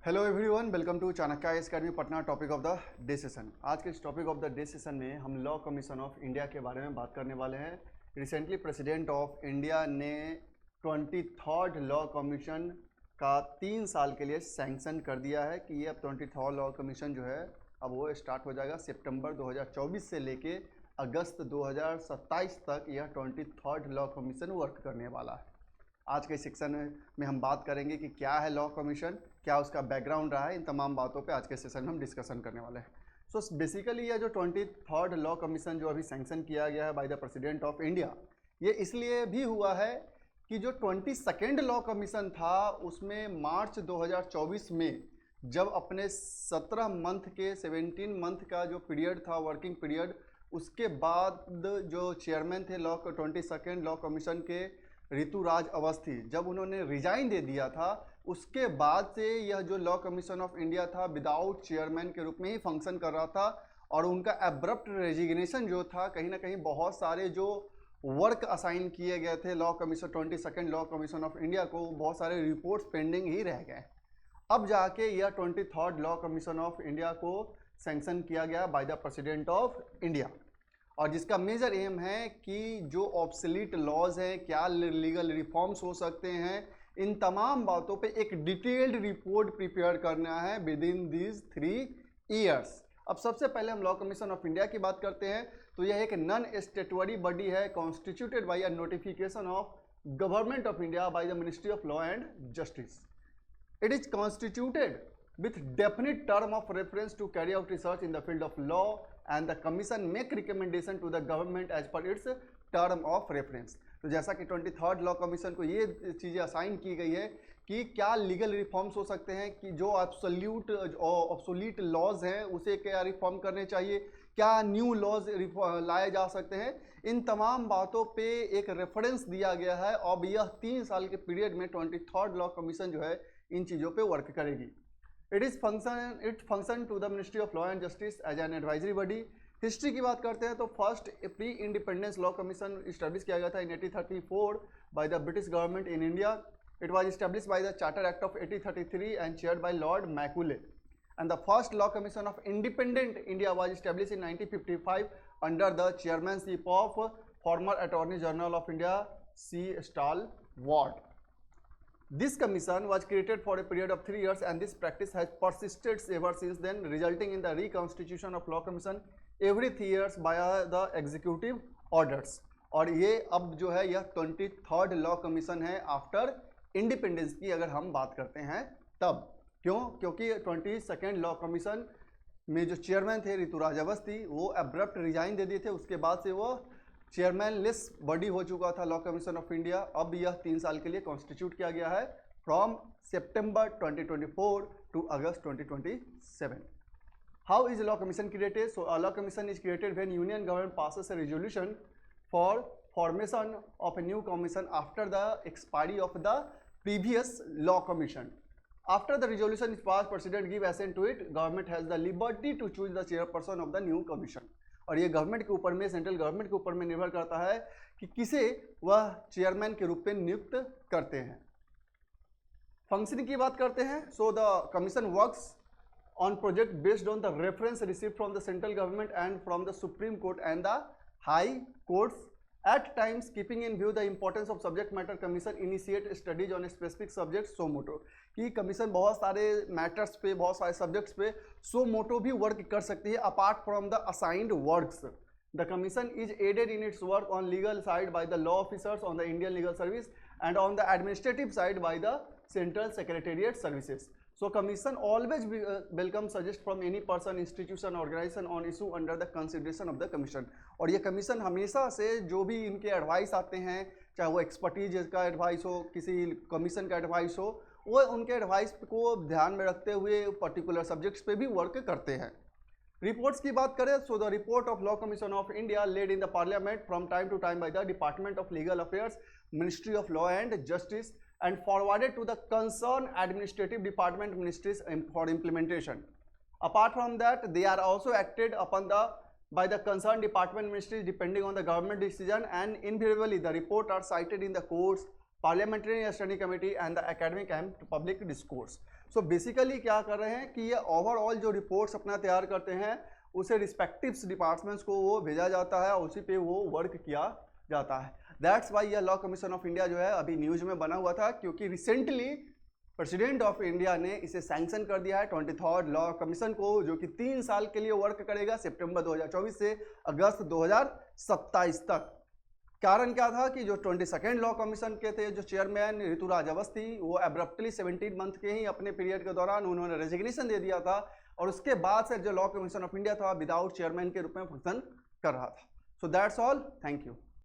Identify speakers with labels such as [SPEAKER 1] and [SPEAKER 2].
[SPEAKER 1] Hello everyone, welcome to Chanakya Academy Patna. Topic of the day session. आज के इस topic of the day session में हम लॉ कमीशन ऑफ इंडिया के बारे में बात करने वाले हैं। रिसेंटली प्रेसिडेंट ऑफ इंडिया ने 23rd लॉ कमीशन का 3 साल के लिए सैंक्शन कर दिया है कि ये अब 23rd लॉ कमीशन जो है अब वो स्टार्ट हो जाएगा सितंबर 2024 से लेके अगस्त 2027 तक। यह 23rd लॉ कमीशन वर्क करने वाला है। आज के सेक्शन में हम बात करेंगे कि क्या है लॉ कमीशन, क्या उसका बैकग्राउंड रहा है। इन तमाम बातों पे आज के सेशन में हम डिस्कशन करने वाले हैं। सो बेसिकली यह जो 23rd लॉ कमीशन जो अभी सैंक्शन किया गया है by the president of India, ये इसलिए भी हुआ है कि जो 22nd लॉ कमीशन था उसमें मार्च 2024 में जब अपने 17 मंथ के 17 मंथ का जो पीरियड था, वर्किंग पीरियड, उसके बाद जो चेयरमैन थे लॉ 22nd लॉ कमीशन के, ऋतुराज अवस्थी, जब उन्होंने रिजाइन दे दिया था उसके बाद से यह जो लॉ कमीशन ऑफ इंडिया था विदाउट चेयरमैन के रूप में ही फंक्शन कर रहा था। और उनका एब्रप्ट रेजिग्नेशन जो था, कहीं ना कहीं बहुत सारे जो वर्क असाइन किए गए थे law commission 22nd law commission of India को, बहुत सारे रिपोर्ट्स पेंडिंग ही रह गए। अब जाके यह 23rd law commission of India को सैंक्शन किया गया by the president of India, और जिसका मेजर एम है कि जो ऑब्सोलीट लॉज हैं, क्या लीगल रिफॉर्म्स हो सकते हैं, इन तमाम बातों पे एक डिटेल्ड रिपोर्ट प्रिपेयर करना है विद इन दीज 3 ईयर्स। अब सबसे पहले हम लॉ कमीशन ऑफ इंडिया की बात करते हैं तो यह एक नॉन स्टेटरी बॉडी है, constituted by a notification of government of India by the ministry of law and justice. It is constituted with definite term of reference to carry out research in the field of law, and the commission make recommendation to the government as per its term of reference। तो जैसा कि 23rd law commission को ये चीज़ें assign की गई है कि क्या लीगल रिफॉर्म्स हो सकते हैं, कि जो ऑब्सोलीट लॉज हैं उसे क्या रिफॉर्म करने चाहिए, क्या न्यू लॉज लाए जा सकते हैं। इन तमाम बातों पे एक रेफरेंस दिया गया है। अब यह 3 साल के पीरियड में 23rd लॉ कमीशन जो है इन चीज़ों पे वर्क करेगी। It function to the ministry of law and justice as an advisory body. History की बात करते हैं तो first pre independence law commission establish किया गया था in 1834 by the British government in India. It was establish by the charter act of 1833 and chaired by Lord Macaulay. And the first law commission of independent India was establish in 1955 under the chairmanship of former attorney general of India C. Stalwart। This commission was created for a period of 3 years and this practice has persisted ever since then, resulting in the reconstitution of law commission every 3 years by the executive orders। और ये अब जो है यह 23rd law commission है after independence की अगर हम बात करते हैं तब। क्यों? क्योंकि 22nd लॉ कमीशन में जो चेयरमैन थे ऋतुराज अवस्थी, वो अब्रप्ट रिजाइन दे दिए थे। उसके बाद से वो चेयरमैन लेस बॉडी हो चुका था लॉ कमीशन ऑफ इंडिया। अब यह 3 साल के लिए कॉन्स्टिट्यूट किया गया है from September 2024 to August 2027। How is law commission created? So law commission is created when union government passes a resolution for formation of a new commission after the expiry of the previous law commission. After the resolution is passed, president give assent to it, government has the liberty to choose the chairperson of the new commission। और ये government के ऊपर में, central government के ऊपर में निर्भर करता है कि किसे वह चेयरमैन के रूप में नियुक्त करते हैं। फंक्शनिंग की बात करते हैं। So the commission works on project based on the reference receive from the central government and from the supreme court and the high courts. At times, keeping in view the importance of subject matter, commission initiate studies on a specific subject so moto। कि commission बहुत सारे matters पे, बहुत सारे subjects पे सो मोटो भी work कर सकती है apart from the assigned works. The commission is aided in its work on legal side by the law officers on the Indian legal service and on the administrative side by the central secretariat services. So commission always welcome suggest from any person, institution, organization on issue under the consideration of the commission। और ये commission हमेशा से जो भी इनके advice आते हैं, चाहे वो एक्सपर्टीज का एडवाइस हो, किसी कमीशन का एडवाइस हो, वो उनके एडवाइस को ध्यान में रखते हुए पर्टिकुलर सब्जेक्ट्स पे भी वर्क करते हैं। रिपोर्ट्स की बात करें so the report of law commission of India laid in the parliament from time to time by the department of legal affairs, ministry of law and justice and forwarded to the concerned administrative department ministries for implementation। Apart from that, they are also acted upon by the concerned department ministries depending on the government decision, and invariably the report are cited in the courts, parliamentary study committee and the academic and public discourse। So basically क्या कर रहे हैं कि ये overall जो reports अपना तैयार करते हैं उसे रिस्पेक्टिव डिपार्टमेंट्स को वो भेजा जाता है, उसी पे वो वर्क किया जाता है। दैट्स वाई यह लॉ कमीशन ऑफ इंडिया जो है अभी न्यूज में बना हुआ था, क्योंकि रिसेंटली प्रेसिडेंट ऑफ इंडिया ने इसे सैंक्शन कर दिया है 23rd लॉ कमीशन को, जो कि 3 साल के लिए वर्क करेगा, सितंबर 2024 से अगस्त 2027 तक। कारण क्या था कि जो 22nd लॉ कमीशन के थे जो चेयरमैन ऋतुराज अवस्थी, वो एब्रप्टली 17 मंथ के ही अपने पीरियड के दौरान उन्होंने रेजिग्नेशन दे दिया था, और उसके बाद से जो लॉ कमीशन ऑफ इंडिया था विदाउट चेयरमैन के रूप में फंक्शन कर रहा था। So that's all, thank you.